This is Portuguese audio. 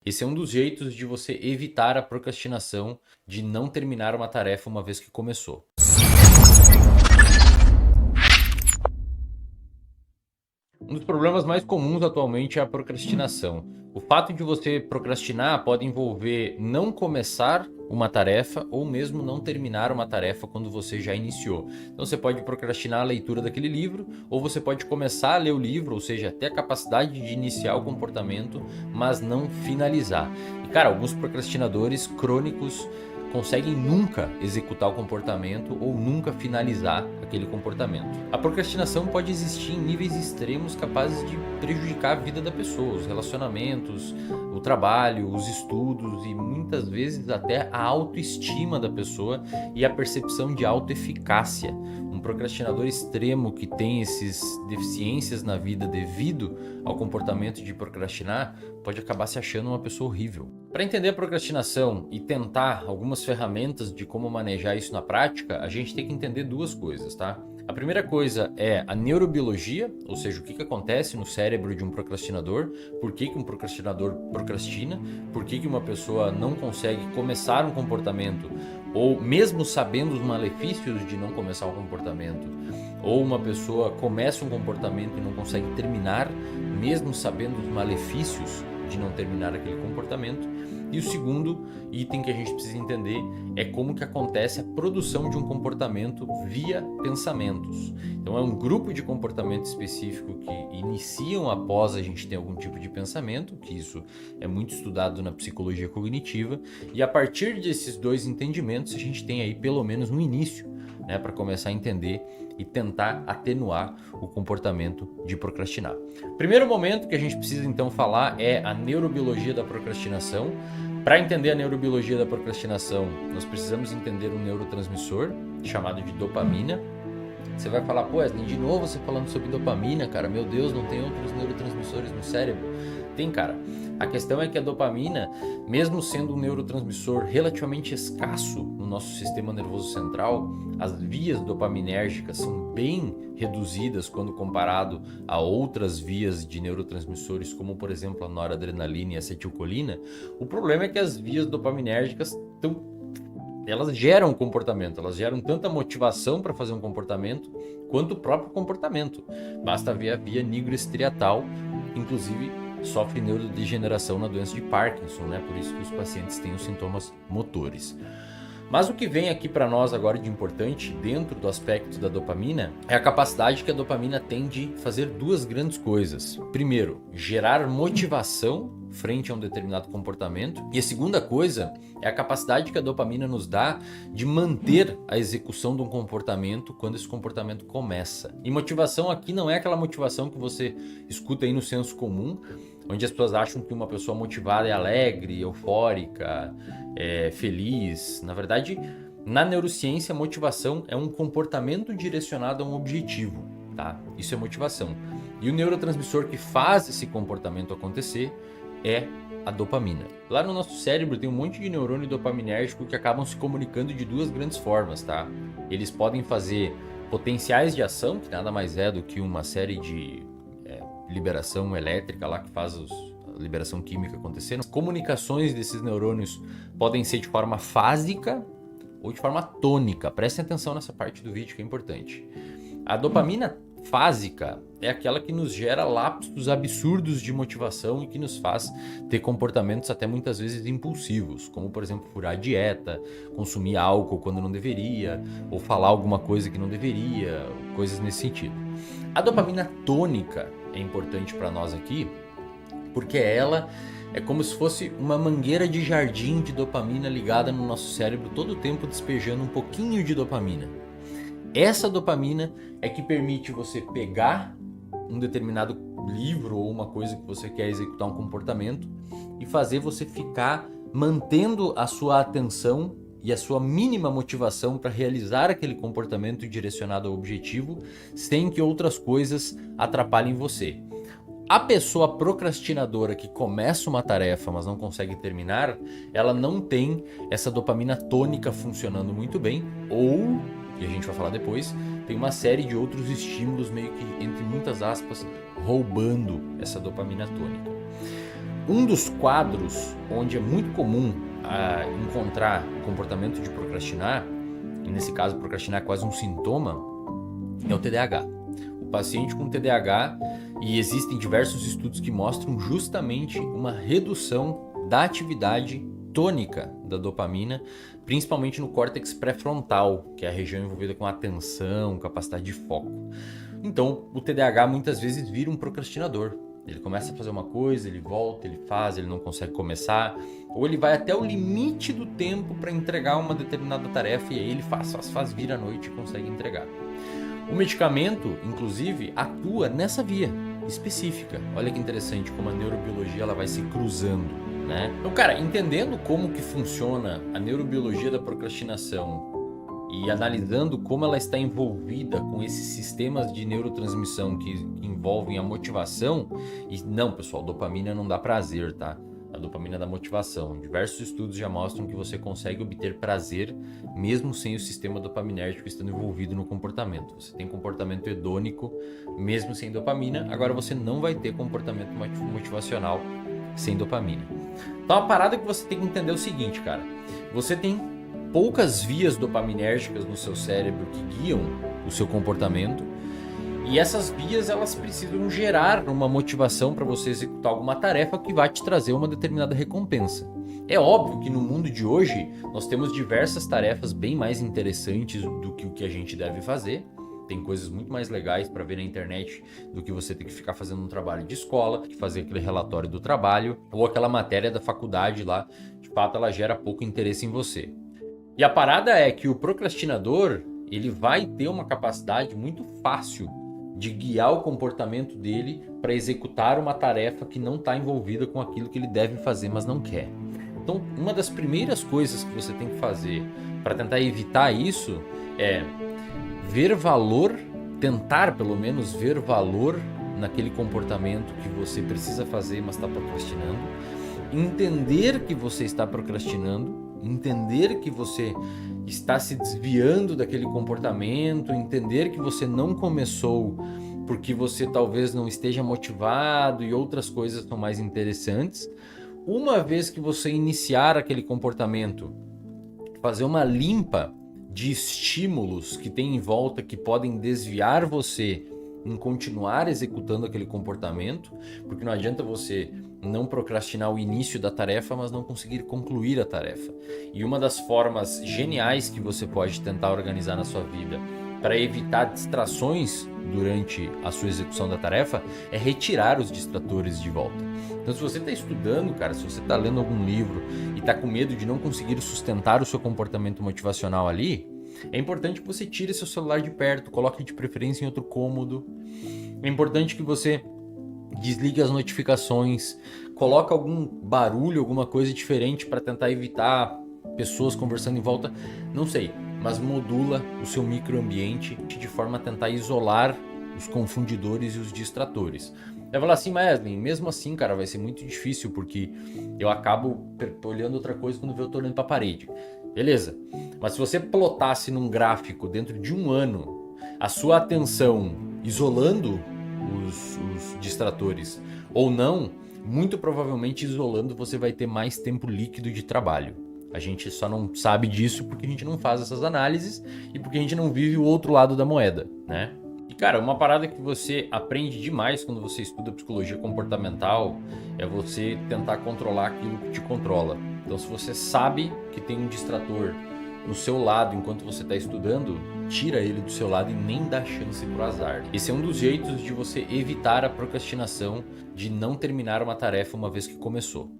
Esse é um dos jeitos de você evitar a procrastinação, de não terminar uma tarefa uma vez que começou. Um dos problemas mais comuns atualmente é a procrastinação. O fato de você procrastinar pode envolver não começar uma tarefa ou mesmo não terminar uma tarefa quando você já iniciou. Então você pode procrastinar a leitura daquele livro, ou você pode começar a ler o livro, ou seja, ter a capacidade de iniciar o comportamento, mas não finalizar. E cara, alguns procrastinadores crônicos conseguem nunca executar o comportamento ou nunca finalizar aquele comportamento. A procrastinação pode existir em níveis extremos capazes de prejudicar a vida da pessoa, os relacionamentos, o trabalho, os estudos e muitas vezes até a autoestima da pessoa e a percepção de autoeficácia. Um procrastinador extremo que tem essas deficiências na vida devido ao comportamento de procrastinar pode acabar se achando uma pessoa horrível. Para entender a procrastinação e tentar algumas ferramentas de como manejar isso na prática, a gente tem que entender duas coisas, tá? A primeira coisa é a neurobiologia, ou seja, o que acontece no cérebro de um procrastinador, por que um procrastinador procrastina, por que uma pessoa não consegue começar um comportamento, ou mesmo sabendo os malefícios de não começar um comportamento, ou uma pessoa começa um comportamento e não consegue terminar, mesmo sabendo os malefícios de não terminar aquele comportamento. E o segundo item que a gente precisa entender é como que acontece a produção de um comportamento via pensamentos. Então é um grupo de comportamento específico que iniciam após a gente ter algum tipo de pensamento, que isso é muito estudado na psicologia cognitiva, e a partir desses dois entendimentos a gente tem aí pelo menos um início, né, para começar a entender e tentar atenuar o comportamento de procrastinar. Primeiro momento que a gente precisa então falar é a neurobiologia da procrastinação. Para entender a neurobiologia da procrastinação, nós precisamos entender um neurotransmissor chamado de dopamina. Você vai falar, pô, Wesley, de novo você falando sobre dopamina, cara, meu Deus, não tem outros neurotransmissores no cérebro? Tem, cara. A questão é que a dopamina, mesmo sendo um neurotransmissor relativamente escasso no nosso sistema nervoso central, as vias dopaminérgicas são bem reduzidas quando comparado a outras vias de neurotransmissores, como por exemplo a noradrenalina e a acetilcolina. O problema é que as vias dopaminérgicas elas geram comportamento, elas geram tanta motivação para fazer um comportamento quanto o próprio comportamento. Basta ver a via nigroestriatal, inclusive sofre neurodegeneração na doença de Parkinson, né? Por isso que os pacientes têm os sintomas motores. Mas o que vem aqui para nós agora de importante dentro do aspecto da dopamina é a capacidade que a dopamina tem de fazer duas grandes coisas. Primeiro, gerar motivação frente a um determinado comportamento. E a segunda coisa é a capacidade que a dopamina nos dá de manter a execução de um comportamento quando esse comportamento começa. E motivação aqui não é aquela motivação que você escuta aí no senso comum, onde as pessoas acham que uma pessoa motivada é alegre, eufórica, feliz. Na verdade, na neurociência, a motivação é um comportamento direcionado a um objetivo, tá? Isso é motivação. E o neurotransmissor que faz esse comportamento acontecer é a dopamina. Lá no nosso cérebro tem um monte de neurônio dopaminérgico que acabam se comunicando de duas grandes formas, tá? Eles podem fazer potenciais de ação, que nada mais é do que uma série de liberação elétrica lá que faz a liberação química acontecendo. As comunicações desses neurônios podem ser de forma fásica ou de forma tônica. Prestem atenção nessa parte do vídeo que é importante. A dopamina fásica é aquela que nos gera lapsos absurdos de motivação e que nos faz ter comportamentos até muitas vezes impulsivos, como por exemplo furar a dieta, consumir álcool quando não deveria, ou falar alguma coisa que não deveria, coisas nesse sentido. A dopamina tônica é importante para nós aqui, porque ela é como se fosse uma mangueira de jardim de dopamina ligada no nosso cérebro todo o tempo despejando um pouquinho de dopamina. Essa dopamina é que permite você pegar um determinado livro ou uma coisa que você quer executar um comportamento e fazer você ficar mantendo a sua atenção e a sua mínima motivação para realizar aquele comportamento direcionado ao objetivo sem que outras coisas atrapalhem você. A pessoa procrastinadora que começa uma tarefa, mas não consegue terminar, ela não tem essa dopamina tônica funcionando muito bem, ou, que a gente vai falar depois, tem uma série de outros estímulos meio que, entre muitas aspas, roubando essa dopamina tônica. Um dos quadros onde é muito comum encontrar o comportamento de procrastinar, e nesse caso procrastinar é quase um sintoma, é o TDAH. O paciente com TDAH, e existem diversos estudos que mostram justamente uma redução da atividade tônica da dopamina, principalmente no córtex pré-frontal, que é a região envolvida com atenção, capacidade de foco. Então, o TDAH muitas vezes vira um procrastinador. Ele começa a fazer uma coisa, ele volta, ele faz, ele não consegue começar, ou ele vai até o limite do tempo para entregar uma determinada tarefa e aí ele faz, vira a noite e consegue entregar. O medicamento, inclusive, atua nessa via específica. Olha que interessante como a neurobiologia ela vai se cruzando, né? Então, cara, entendendo como que funciona a neurobiologia da procrastinação e analisando como ela está envolvida com esses sistemas de neurotransmissão que envolvem a motivação, e não, pessoal, dopamina não dá prazer, tá? A dopamina dá motivação. Diversos estudos já mostram que você consegue obter prazer mesmo sem o sistema dopaminérgico estando envolvido no comportamento. Você tem comportamento hedônico mesmo sem dopamina, agora você não vai ter comportamento motivacional sem dopamina. Então a parada que você tem que entender é o seguinte, cara. Você tem poucas vias dopaminérgicas no seu cérebro que guiam o seu comportamento, e essas vias elas precisam gerar uma motivação para você executar alguma tarefa que vai te trazer uma determinada recompensa. É óbvio que no mundo de hoje nós temos diversas tarefas bem mais interessantes do que o que a gente deve fazer. Tem coisas muito mais legais para ver na internet do que você ter que ficar fazendo um trabalho de escola, que fazer aquele relatório do trabalho ou aquela matéria da faculdade lá. De fato, ela gera pouco interesse em você. E a parada é que o procrastinador, ele vai ter uma capacidade muito fácil de guiar o comportamento dele para executar uma tarefa que não está envolvida com aquilo que ele deve fazer, mas não quer. Então, uma das primeiras coisas que você tem que fazer para tentar evitar isso é ver valor, tentar pelo menos ver valor naquele comportamento que você precisa fazer, mas está procrastinando, entender que você está procrastinando, entender que você está se desviando daquele comportamento, entender que você não começou porque você talvez não esteja motivado e outras coisas são mais interessantes. Uma vez que você iniciar aquele comportamento, fazer uma limpa de estímulos que tem em volta que podem desviar você em continuar executando aquele comportamento, porque não adianta você não procrastinar o início da tarefa, mas não conseguir concluir a tarefa. E uma das formas geniais que você pode tentar organizar na sua vida para evitar distrações durante a sua execução da tarefa é retirar os distratores de volta. Então, se você está estudando, cara, se você está lendo algum livro e está com medo de não conseguir sustentar o seu comportamento motivacional ali, é importante que você tire seu celular de perto, coloque de preferência em outro cômodo. É importante que você desligue as notificações, coloque algum barulho, alguma coisa diferente para tentar evitar pessoas conversando em volta. Não sei, mas modula o seu microambiente de forma a tentar isolar os confundidores e os distratores. Vai falar assim, mas mesmo assim, cara, vai ser muito difícil porque eu acabo olhando outra coisa quando eu tô olhando para a parede. Beleza, mas se você plotasse num gráfico dentro de um ano a sua atenção isolando os distratores ou não, muito provavelmente isolando você vai ter mais tempo líquido de trabalho. A gente só não sabe disso porque a gente não faz essas análises e porque a gente não vive o outro lado da moeda, né? E cara, uma parada que você aprende demais quando você estuda psicologia comportamental é você tentar controlar aquilo que te controla. Então, se você sabe que tem um distrator no seu lado enquanto você está estudando, tira ele do seu lado e nem dá chance pro azar. Esse é um dos jeitos de você evitar a procrastinação, de não terminar uma tarefa uma vez que começou.